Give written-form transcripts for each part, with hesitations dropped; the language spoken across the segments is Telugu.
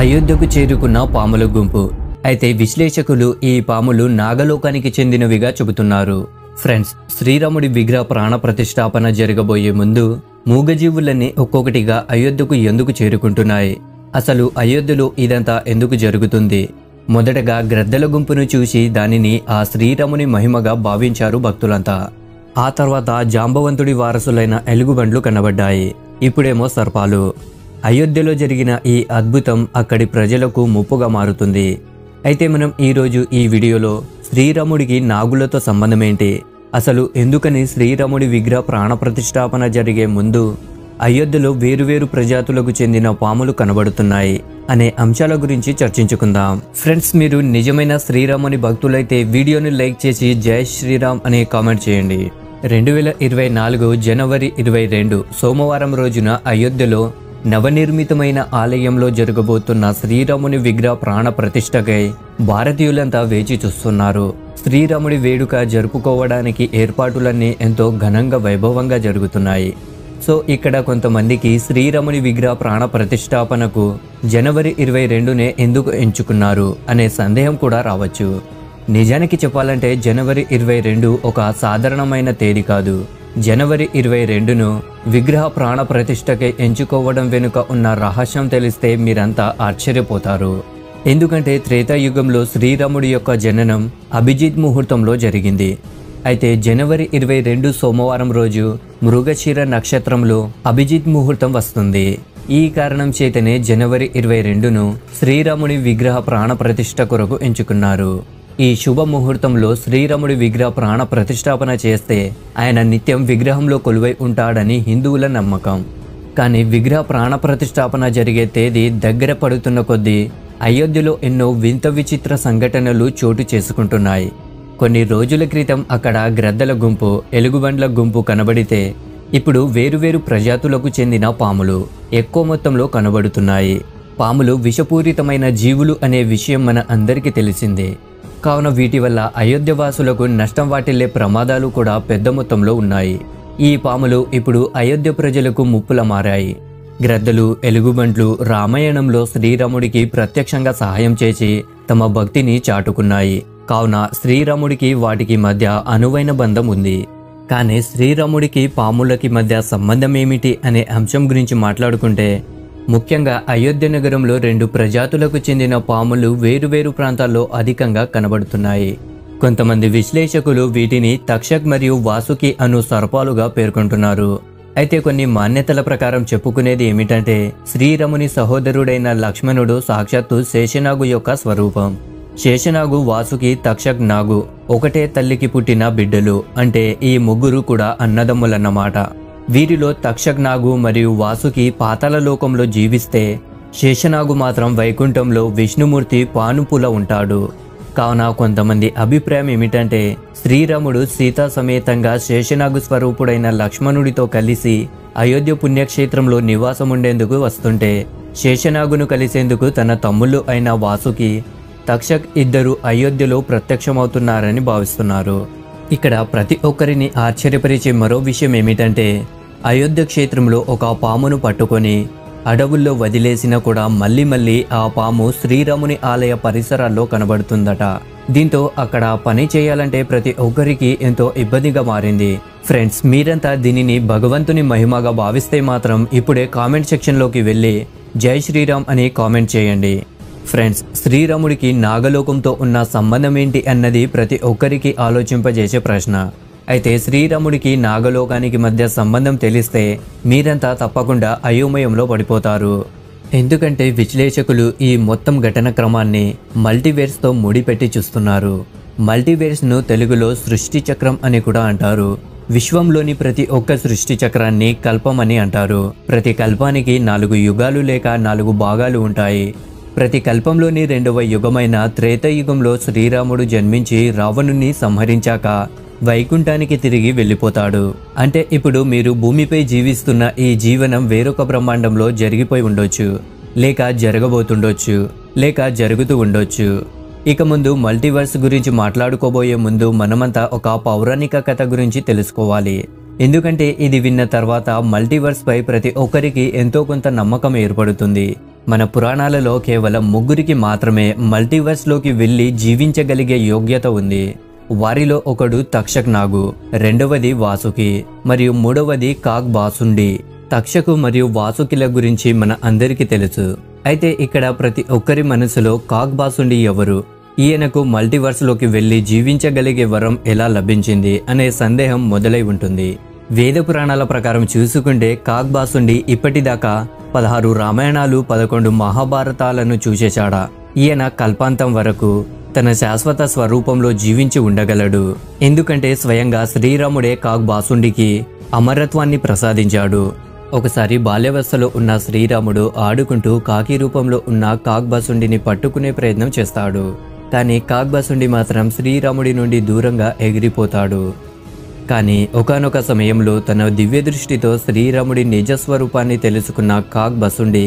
అయోధ్యకు చేరుకున్న పాముల గుంపు. అయితే విశ్లేషకులు ఈ పాములు నాగలోకానికి చెందినవిగా చెబుతున్నారు. ఫ్రెండ్స్, శ్రీరాముడి విగ్రహ ప్రాణ ప్రతిష్టాపన జరగబోయే ముందు మూగజీవులన్నీ ఒక్కొక్కటిగా అయోధ్యకు ఎందుకు చేరుకుంటున్నాయి? అసలు అయోధ్యలో ఇదంతా ఎందుకు జరుగుతుంది? మొదటగా గ్రద్దల గుంపును చూసి దానిని ఆ శ్రీరాముని మహిమగా భావించారు భక్తులంతా. ఆ తర్వాత జాంబవంతుడి వారసులైన ఎలుగుబండ్లు కనబడ్డాయి. ఇప్పుడేమో సర్పాలు. అయోధ్యలో జరిగిన ఈ అద్భుతం అక్కడి ప్రజలకు ముప్పుగా మారుతుంది. అయితే మనం ఈరోజు ఈ వీడియోలో శ్రీరాముడికి నాగులతో సంబంధం ఏంటి, అసలు ఎందుకని శ్రీరాముడి విగ్రహ ప్రాణప్రతిష్ఠాపన జరిగే ముందు అయోధ్యలో వేరువేరు ప్రజాతులకు చెందిన పాములు కనబడుతున్నాయి అనే అంశాల గురించి చర్చించుకుందాం. ఫ్రెండ్స్, మీరు నిజమైన శ్రీరాముని భక్తులైతే వీడియోని లైక్ చేసి జై శ్రీరామ్ అనే కామెంట్ చేయండి. 2024 జనవరి 22 సోమవారం రోజున అయోధ్యలో నవనిర్మితమైన ఆలయంలో జరగబోతున్న శ్రీరాముని విగ్రహ ప్రాణ ప్రతిష్టకై భారతీయులంతా వేచి చూస్తున్నారు. శ్రీరాముడి వేడుక జరుపుకోవడానికి ఏర్పాటులన్నీ ఎంతో ఘనంగా వైభవంగా జరుగుతున్నాయి. సో ఇక్కడ కొంతమందికి శ్రీరాముని విగ్రహ ప్రాణ ప్రతిష్టాపనకు జనవరి 22నే ఎందుకు ఎంచుకున్నారు అనే సందేహం కూడా రావచ్చు. నిజానికి చెప్పాలంటే జనవరి 22 ఒక సాధారణమైన తేదీ కాదు. జనవరి 22ను విగ్రహ ప్రాణ ప్రతిష్టకై ఎంచుకోవడం వెనుక ఉన్న రహస్యం తెలిస్తే మీరంతా ఆశ్చర్యపోతారు. ఎందుకంటే త్రేతాయుగంలో శ్రీరాముడి యొక్క జననం అభిజిత్ ముహూర్తంలో జరిగింది. అయితే జనవరి 22 సోమవారం రోజు మృగశిర నక్షత్రంలో అభిజిత్ ముహూర్తం వస్తుంది. ఈ కారణం చేతనే జనవరి 22ను శ్రీరాముడి విగ్రహ ప్రాణ ప్రతిష్ఠ కొరకు ఎంచుకున్నారు. ఈ శుభ ముహూర్తంలో శ్రీరాముడి విగ్రహ ప్రాణ ప్రతిష్టాపన చేస్తే ఆయన నిత్యం విగ్రహంలో కొలువై ఉంటాడని హిందువుల నమ్మకం. కానీ విగ్రహ ప్రాణ ప్రతిష్టాపన జరిగే తేదీ దగ్గర పడుతున్న కొద్దీ అయోధ్యలో ఎన్నో వింత విచిత్ర సంఘటనలు చోటు చేసుకుంటున్నాయి. కొన్ని రోజుల క్రితం అక్కడ గ్రద్దల గుంపు, ఎలుగుబండ్ల గుంపు కనబడితే ఇప్పుడు వేరువేరు ప్రజాతులకు చెందిన పాములు ఎక్కువ మొత్తంలో కనబడుతున్నాయి. పాములు విషపూరితమైన జీవులు అనే విషయం మన అందరికీ తెలిసిందే. కావున వీటి వల్ల అయోధ్య వాసులకు నష్టం వాటిల్లే ప్రమాదాలు కూడా పెద్ద మొత్తంలో ఉన్నాయి. ఈ పాములు ఇప్పుడు అయోధ్య ప్రజలకు ముప్పులా మారాయి. గ్రద్దలు, ఎలుగుబంట్లు రామాయణంలో శ్రీరాముడికి ప్రత్యక్షంగా సహాయం చేసి తమ భక్తిని చాటుకున్నాయి. కావున శ్రీరాముడికి వాటికి మధ్య అనువైన బంధం ఉంది. కానీ శ్రీరాముడికి పాములకి మధ్య సంబంధం ఏమిటి అనే అంశం గురించి మాట్లాడుకుంటే ముఖ్యంగా అయోధ్య నగరంలో 2 ప్రజాతులకు చెందిన పాములు వేరువేరు ప్రాంతాల్లో అధికంగా కనబడుతున్నాయి. కొంతమంది విశ్లేషకులు వీటిని తక్షక్ మరియు వాసుకి అను సర్పాలుగా పేర్కొంటున్నారు. అయితే కొన్ని మాన్యతల ప్రకారం చెప్పుకునేది ఏమిటంటే శ్రీరాముని సహోదరుడైన లక్ష్మణుడు సాక్షాత్తు శేషనాగు యొక్క స్వరూపం. శేషనాగు, వాసుకి, తక్షక్ నాగు ఒకటే తల్లికి పుట్టిన బిడ్డలు. అంటే ఈ ముగ్గురు కూడా అన్నదమ్ములన్నమాట. వీరిలో తక్షక్ నాగు మరియు వాసుకి పాతాళ లోకంలో జీవిస్తే శేషనాగు మాత్రం వైకుంఠంలో విష్ణుమూర్తి పానుపుల ఉంటాడు. కావున కొంతమంది అభిప్రాయం ఏమిటంటే శ్రీరాముడు సీతా సమేతంగా శేషనాగు స్వరూపుడైన లక్ష్మణుడితో కలిసి అయోధ్య పుణ్యక్షేత్రంలో నివాసం ఉండేందుకు వస్తుంటే శేషనాగును కలిసేందుకు తన తమ్ముళ్ళు అయిన వాసుకి, తక్షక్ ఇద్దరు అయోధ్యలో ప్రత్యక్షమవుతున్నారని భావిస్తున్నారు. ఇక్కడ ప్రతి ఒక్కరిని ఆశ్చర్యపరిచే మరో విషయం ఏమిటంటే అయోధ్య క్షేత్రంలో ఒక పామును పట్టుకొని అడవుల్లో వదిలేసినా కూడా మళ్ళీ మళ్ళీ ఆ పాము శ్రీరాముని ఆలయ పరిసరాల్లో కనబడుతుందట. దీంతో అక్కడ పని చేయాలంటే ప్రతి ఒక్కరికి ఎంతో ఇబ్బందిగా మారింది. ఫ్రెండ్స్, మీరంతా దీనిని భగవంతుని మహిమగా భావిస్తే మాత్రం ఇప్పుడే కామెంట్ సెక్షన్లోకి వెళ్ళి జై శ్రీరామ్ అని కామెంట్ చేయండి. ఫ్రెండ్స్, శ్రీరాముడికి నాగలోకంతో ఉన్న సంబంధం ఏంటి అన్నది ప్రతి ఒక్కరికి ఆలోచింపజేసే ప్రశ్న. అయితే శ్రీరాముడికి నాగలోకానికి మధ్య సంబంధం తెలిస్తే మీరంతా తప్పకుండా అయోమయంలో పడిపోతారు. ఎందుకంటే విశ్లేషకులు ఈ మొత్తం ఘటన క్రమాన్ని మల్టీవేర్స్తో ముడిపెట్టి చూస్తున్నారు. మల్టీవేర్స్ను తెలుగులో సృష్టి చక్రం అని కూడా అంటారు. విశ్వంలోని ప్రతి ఒక్క సృష్టి చక్రాన్ని కల్పం అని అంటారు. ప్రతి కల్పానికి 4 యుగాలు లేక 4 భాగాలు ఉంటాయి. ప్రతి కల్పంలోని 2వ యుగమైన త్రేతాయుగంలో శ్రీరాముడు జన్మించి రావణుని సంహరించాక వైకుంఠానికి తిరిగి వెళ్ళిపోతాడు. అంటే ఇప్పుడు మీరు భూమిపై జీవిస్తున్న ఈ జీవనం వేరొక బ్రహ్మాండంలో జరిగిపోయి ఉండొచ్చు, లేక జరగబోతుండొచ్చు, లేక జరుగుతూ ఉండొచ్చు. ఇక ముందు మల్టీవర్స్ గురించి మాట్లాడుకోబోయే ముందు మనమంతా ఒక పౌరాణిక కథ గురించి తెలుసుకోవాలి. ఎందుకంటే ఇది విన్న తర్వాత మల్టీవర్స్ పై ప్రతి ఒక్కరికి ఎంతో కొంత నమ్మకం ఏర్పడుతుంది. మన పురాణాలలో కేవలం 3 మాత్రమే మల్టీవర్స్లోకి వెళ్ళి జీవించగలిగే యోగ్యత ఉంది. వారిలో ఒకడు తక్షక్ నాగు, రెండవది వాసుకి మరియు మూడవది కాగ్ బాసుండి. తక్షకు మరియు వాసుకిల గురించి మన అందరికీ తెలుసు. అయితే ఇక్కడ ప్రతి ఒక్కరి మనసులో కాగ్ బాసుండి ఎవరు, ఈయనకు మల్టీవర్స్లోకి వెళ్ళి జీవించగలిగే వరం ఎలా లభించింది అనే సందేహం మొదలై ఉంటుంది. వేద పురాణాల ప్రకారం చూసుకుంటే కాగ్ బాసుండి ఇప్పటిదాకా 16 రామాయణాలు 11 మహాభారతాలను చూసేశాడా. ఈయన కల్పాంతం వరకు తన శాశ్వత స్వరూపంలో జీవించి ఉండగలడు. ఎందుకంటే స్వయంగా శ్రీరాముడే కాగ్ బాసుండికి అమరత్వాన్ని ప్రసాదించాడు. ఒకసారి బాల్యవస్థలో ఉన్న శ్రీరాముడు ఆడుకుంటూ కాకి రూపంలో ఉన్న కాగ్ బాసుండిని పట్టుకునే ప్రయత్నం చేస్తాడు. కానీ కాగ్ బాసుండి మాత్రం శ్రీరాముడి నుండి దూరంగా ఎగిరిపోతాడు. కానీ ఒకానొక సమయంలో తన దివ్య దృష్టితో శ్రీరాముడి నిజస్వరూపాన్ని తెలుసుకున్న కాగ్ బాసుండి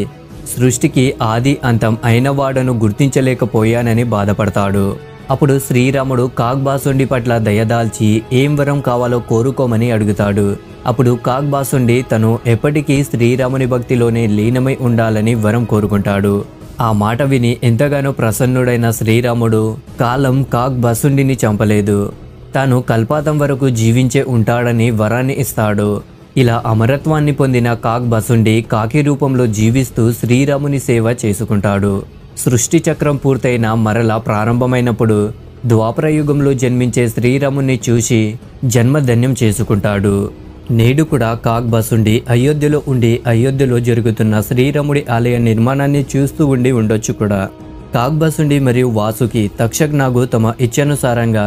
సృష్టికి ఆది అంతం అయినవాడను గుర్తించలేకపోయానని బాధపడతాడు. అప్పుడు శ్రీరాముడు కాగ్ బాసుండి పట్ల దయదాల్చి ఏం వరం కావాలో కోరుకోమని అడుగుతాడు. అప్పుడు కాగ్ బాసుండి తను ఎప్పటికీ శ్రీరాముని భక్తిలోనే లీనమై ఉండాలని వరం కోరుకుంటాడు. ఆ మాట విని ఎంతగానో ప్రసన్నుడైన శ్రీరాముడు కాలం కాగ్ బాసుండిని చంపలేదు, తాను కల్పాతం వరకు జీవించే ఉంటాడని వరాన్ని ఇస్తాడు. ఇలా అమరత్వాన్ని పొందిన కాగ్ బాసుండి కాకి రూపంలో జీవిస్తూ శ్రీరాముని సేవ చేసుకుంటాడు. సృష్టి చక్రం పూర్తయిన మరలా ప్రారంభమైనప్పుడు ద్వాపరయుగంలో జన్మించే శ్రీరాముని చూసి జన్మధన్యం చేసుకుంటాడు. నేడు కూడా కాగ్ బాసుండి అయోధ్యలో ఉండి అయోధ్యలో జరుగుతున్న శ్రీరాముడి ఆలయ నిర్మాణాన్ని చూస్తూ ఉండి ఉండొచ్చు కూడా. కాగ్ బాసుండి మరియు వాసుకి తక్షక్ నాగు తమ ఇచ్ఛానుసారంగా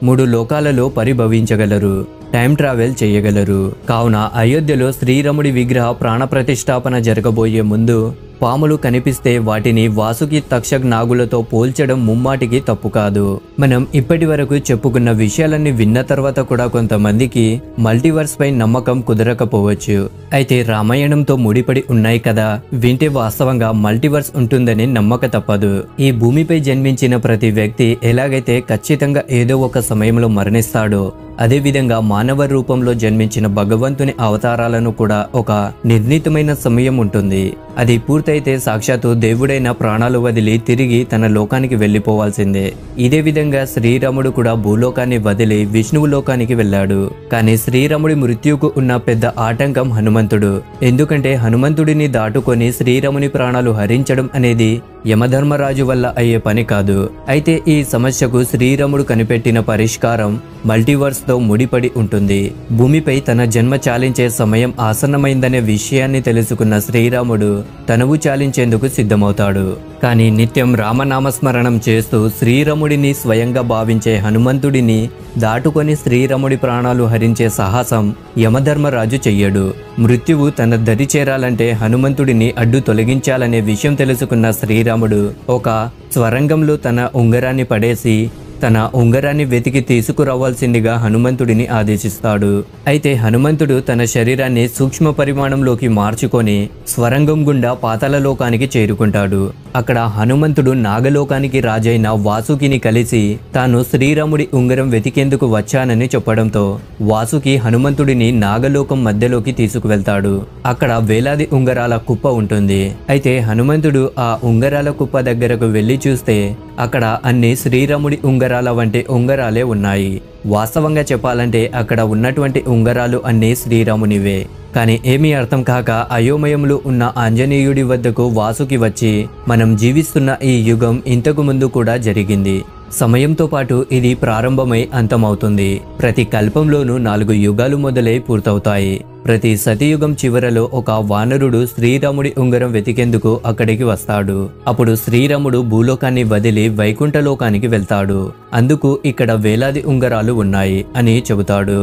3 లోకాలలో పరిభవించగలరు, టైం ట్రావెల్ చేయగలరు. కావున అయోధ్యలో శ్రీరాముడి విగ్రహ ప్రాణప్రతిష్ఠాపన జరగబోయే ముందు పాములు కనిపిస్తే వాటిని వాసుకి తక్షక్ నాగులతో పోల్చడం ముమ్మాటికి తప్పు కాదు. మనం ఇప్పటి వరకు చెప్పుకున్న విషయాలన్నీ విన్న తర్వాత కూడా కొంతమందికి మల్టీవర్స్ పై నమ్మకం కుదరకపోవచ్చు. అయితే రామాయణంతో ముడిపడి ఉన్నాయి కదా, వింటే వాస్తవంగా మల్టీవర్స్ ఉంటుందని నమ్మక తప్పదు. ఈ భూమిపై జన్మించిన ప్రతి వ్యక్తి ఎలాగైతే ఖచ్చితంగా ఏదో ఒక సమయంలో మరణిస్తాడో, అదేవిధంగా మానవ రూపంలో జన్మించిన భగవంతుని అవతారాలను కూడా ఒక నిర్ణీతమైన సమయం ఉంటుంది. అది పూర్తయితే సాక్షాత్తు దేవుడైన ప్రాణాలు వదిలి తిరిగి తన లోకానికి వెళ్ళిపోవాల్సిందే. ఇదే విధంగా శ్రీరాముడు కూడా భూలోకాన్ని వదిలి విష్ణువు లోకానికి వెళ్ళాడు. కానీ శ్రీరాముడి మృత్యువుకు ఉన్న పెద్ద ఆటంకం హనుమంతుడు. ఎందుకంటే హనుమంతుడిని దాటుకొని శ్రీరాముని ప్రాణాలు హరించడం అనేది యమధర్మరాజు వల్ల అయ్యే పని కాదు. అయితే ఈ సమస్యకు శ్రీరాముడు కనిపెట్టిన పరిష్కారం మల్టీవర్స్ తో ముడిపడి ఉంటుంది. భూమిపై తన జన్మ చాలించే సమయం ఆసన్నమైందనే విషయాన్ని తెలుసుకున్న శ్రీరాముడు తనువు చాలించేందుకు సిద్ధమవుతాడు. కానీ నిత్యం రామనామస్మరణం చేస్తూ శ్రీరాముడిని స్వయంగా భావించే హనుమంతుడిని దాటుకొని శ్రీరాముడి ప్రాణాలు హరించే సాహసం యమధర్మరాజు చెయ్యడు. మృత్యువు తన దరి చేరాలంటే హనుమంతుడిని అడ్డు తొలగించాలనే విషయం తెలుసుకున్న శ్రీరాముడు ఒక స్వరంగంలో తన ఉంగరాన్ని పడేసి తన ఉంగరాన్ని వెతికి తీసుకురావాల్సిందిగా హనుమంతుడిని ఆదేశిస్తాడు. అయితే హనుమంతుడు తన శరీరాన్ని సూక్ష్మ పరిమాణంలోకి మార్చుకొని స్వరంగం గుండా పాతాళలోకానికి చేరుకుంటాడు. అక్కడ హనుమంతుడు నాగలోకానికి రాజైన వాసుకిని కలిసి తాను శ్రీరాముడి ఉంగరం వెతికేందుకు వచ్చానని చెప్పడంతో వాసుకి హనుమంతుడిని నాగలోకం మధ్యలోకి తీసుకువెళ్తాడు. అక్కడ వేలాది ఉంగరాల కుప్ప ఉంటుంది. అయితే హనుమంతుడు ఆ ఉంగరాల కుప్ప దగ్గరకు వెళ్లి చూస్తే అక్కడ అన్ని శ్రీరాముడి ఉంగరాల వంటి ఉంగరాలే ఉన్నాయి. వాస్తవంగా చెప్పాలంటే అక్కడ ఉన్నటువంటి ఉంగరాలు అన్నీ శ్రీరామునివే. కానీ ఏమీ అర్థం కాక అయోమయంలో ఉన్న ఆంజనేయుడి వద్దకు వాసుకి వచ్చి మనం జీవిస్తున్న ఈ యుగం ఇంతకు ముందు కూడా జరిగింది, సమయంతో పాటు ఇది ప్రారంభమై అంతమవుతుంది. ప్రతి కల్పంలోనూ 4 యుగాలు మొదలై పూర్తవుతాయి. ప్రతి సతయుగం చివరలో ఒక వానరుడు శ్రీరాముడి ఉంగరం వెతికేందుకు అక్కడికి వస్తాడు. అప్పుడు శ్రీరాముడు భూలోకాన్ని వదిలి వైకుంఠలోకానికి వెళ్తాడు. అందుకు ఇక్కడ వేలాది ఉంగరాలు ఉన్నాయి అని చెబుతాడు.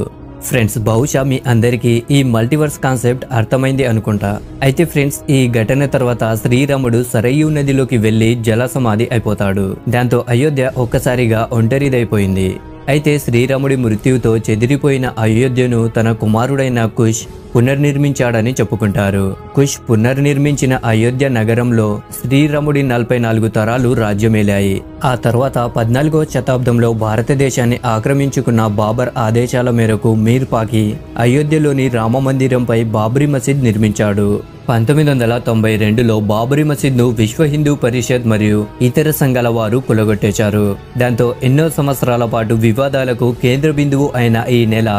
ఫ్రెండ్స్, బహుశా మీ అందరికీ ఈ మల్టీవర్స్ కాన్సెప్ట్ అర్థమైంది అనుకుంటా. అయితే ఫ్రెండ్స్, ఈ ఘటన తర్వాత శ్రీరాముడు సరయూ నదిలోకి వెళ్లి జల సమాధి అయిపోతాడు. దాంతో అయోధ్య ఒక్కసారిగా ఒంటరిదైపోయింది. అయితే శ్రీరాముడి మృత్యువుతో చెదిరిపోయిన అయోధ్యను తన కుమారుడైన కుష్ పునర్నిర్మించాడని చెప్పుకుంటారు. కుష్ పునర్నిర్మించిన అయోధ్య నగరంలో శ్రీరాముడి 44 తరాలు రాజ్యమేలాయి. ఆ తర్వాత 14వ శతాబ్దంలో భారతదేశాన్ని ఆక్రమించుకున్న బాబర్ ఆదేశాల మేరకు మీర్ పాకి అయోధ్యలోని రామ మందిరంపై బాబ్రీ మసీద్ నిర్మించాడు. 1992లో బాబరీ మసీద్ను విశ్వ హిందూ పరిషత్ మరియు ఇతర సంఘాల వారు కూలగొట్టేశారు. దాంతో ఎన్నో సంవత్సరాల పాటు వివాదాలకు కేంద్ర బిందువు అయిన ఈ నెల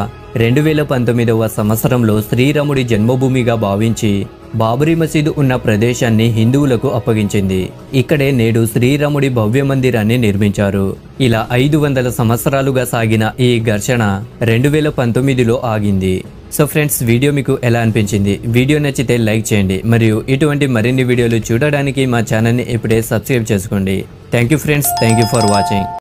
2019వ సంవత్సరంలో శ్రీరాముడి జన్మభూమిగా భావించి బాబరీ మసీదు ఉన్న ప్రదేశాన్ని హిందువులకు అప్పగించింది. ఇక్కడే నేడు శ్రీరాముడి భవ్య మందిరాన్ని నిర్మించారు. ఇలా 500 సంవత్సరాలుగా సాగిన ఈ ఘర్షణ 2019లో ఆగింది. సో ఫ్రెండ్స్, వీడియో మీకు ఎలా అనిపించింది? వీడియో నచ్చితే లైక్ చేయండి మరియు ఇటువంటి మరిన్ని వీడియోలు చూడడానికి మా ఛానల్ని ఇప్పుడే సబ్స్క్రైబ్ చేసుకోండి. Thank you friends, thank you for watching.